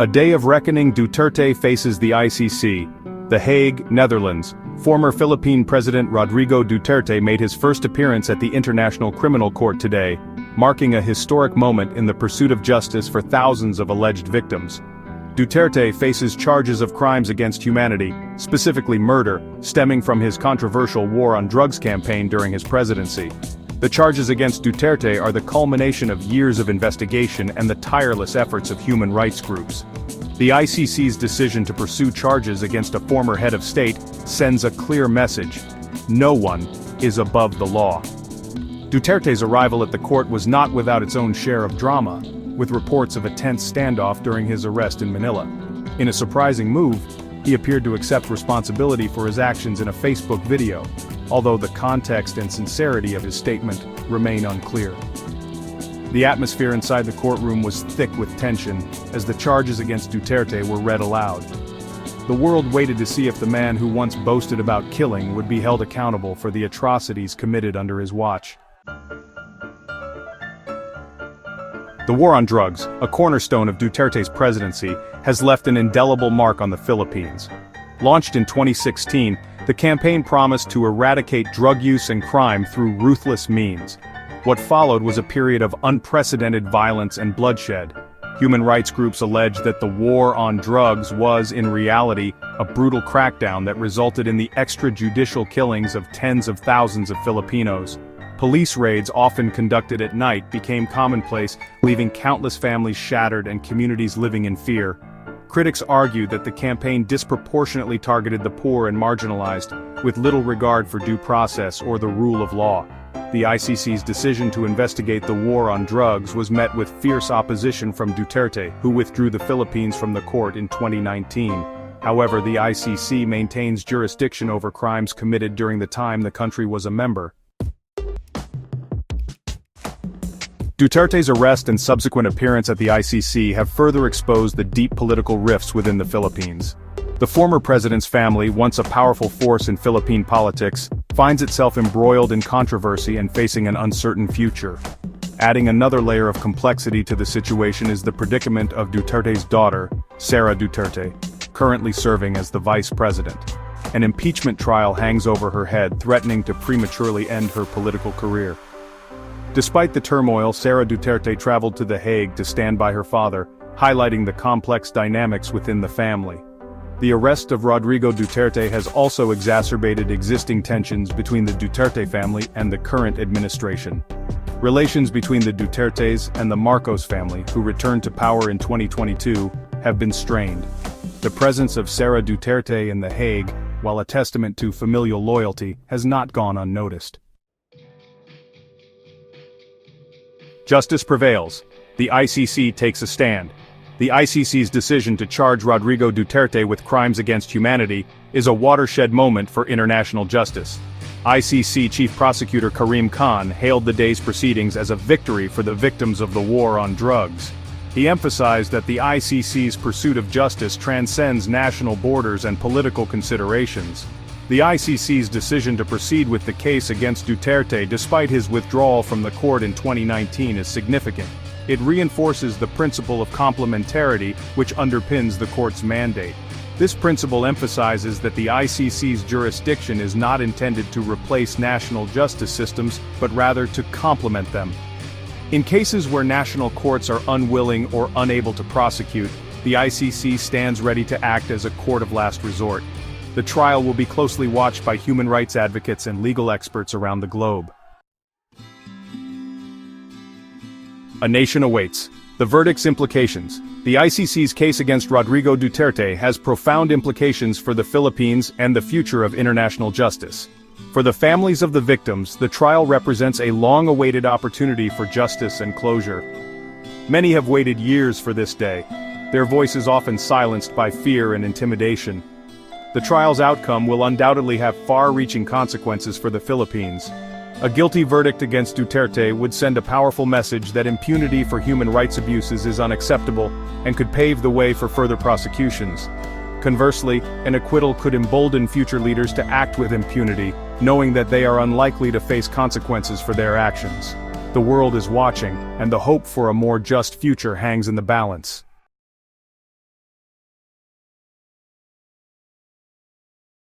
A day of reckoning. Duterte faces the ICC. The Hague, Netherlands. Former Philippine President Rodrigo Duterte made his first appearance at the International Criminal Court today, marking a historic moment in the pursuit of justice for thousands of alleged victims. Duterte faces charges of crimes against humanity, specifically murder, stemming from his controversial war on drugs campaign during his presidency. The charges against Duterte are the culmination of years of investigation and the tireless efforts of human rights groups. The ICC's decision to pursue charges against a former head of state sends a clear message: no one is above the law. Duterte's arrival at the court was not without its own share of drama, with reports of a tense standoff during his arrest in Manila. In a surprising move, he appeared to accept responsibility for his actions in a Facebook video, although the context and sincerity of his statement remain unclear. The atmosphere inside the courtroom was thick with tension as the charges against Duterte were read aloud. The world waited to see if the man who once boasted about killing would be held accountable for the atrocities committed under his watch. The war on drugs, a cornerstone of Duterte's presidency, has left an indelible mark on the Philippines. Launched in 2016, the campaign promised to eradicate drug use and crime through ruthless means. What followed was a period of unprecedented violence and bloodshed. Human rights groups allege that the war on drugs was, in reality, a brutal crackdown that resulted in the extrajudicial killings of tens of thousands of Filipinos. Police raids, often conducted at night, became commonplace, leaving countless families shattered and communities living in fear. Critics argue that the campaign disproportionately targeted the poor and marginalized, with little regard for due process or the rule of law. The ICC's decision to investigate the war on drugs was met with fierce opposition from Duterte, who withdrew the Philippines from the court in 2019. However, the ICC maintains jurisdiction over crimes committed during the time the country was a member. Duterte's arrest and subsequent appearance at the ICC have further exposed the deep political rifts within the Philippines. The former president's family, once a powerful force in Philippine politics, finds itself embroiled in controversy and facing an uncertain future. Adding another layer of complexity to the situation is the predicament of Duterte's daughter, Sara Duterte, currently serving as the vice president. An impeachment trial hangs over her head, threatening to prematurely end her political career. Despite the turmoil, Sara Duterte traveled to The Hague to stand by her father, highlighting the complex dynamics within the family. The arrest of Rodrigo Duterte has also exacerbated existing tensions between the Duterte family and the current administration. Relations between the Dutertes and the Marcos family, who returned to power in 2022, have been strained. The presence of Sara Duterte in The Hague, while a testament to familial loyalty, has not gone unnoticed. Justice prevails. The ICC takes a stand. The ICC's decision to charge Rodrigo Duterte with crimes against humanity is a watershed moment for international justice. ICC Chief Prosecutor Karim Khan hailed the day's proceedings as a victory for the victims of the war on drugs. He emphasized that the ICC's pursuit of justice transcends national borders and political considerations. The ICC's decision to proceed with the case against Duterte despite his withdrawal from the court in 2019 is significant. It reinforces the principle of complementarity which underpins the court's mandate. This principle emphasizes that the ICC's jurisdiction is not intended to replace national justice systems, but rather to complement them. In cases where national courts are unwilling or unable to prosecute, the ICC stands ready to act as a court of last resort. The trial will be closely watched by human rights advocates and legal experts around the globe. A nation awaits. The verdict's implications. The ICC's case against Rodrigo Duterte has profound implications for the Philippines and the future of international justice. For the families of the victims, the trial represents a long-awaited opportunity for justice and closure. Many have waited years for this day, their voices often silenced by fear and intimidation. The trial's outcome will undoubtedly have far-reaching consequences for the Philippines. A guilty verdict against Duterte would send a powerful message that impunity for human rights abuses is unacceptable and could pave the way for further prosecutions. Conversely, an acquittal could embolden future leaders to act with impunity, knowing that they are unlikely to face consequences for their actions. The world is watching, and the hope for a more just future hangs in the balance.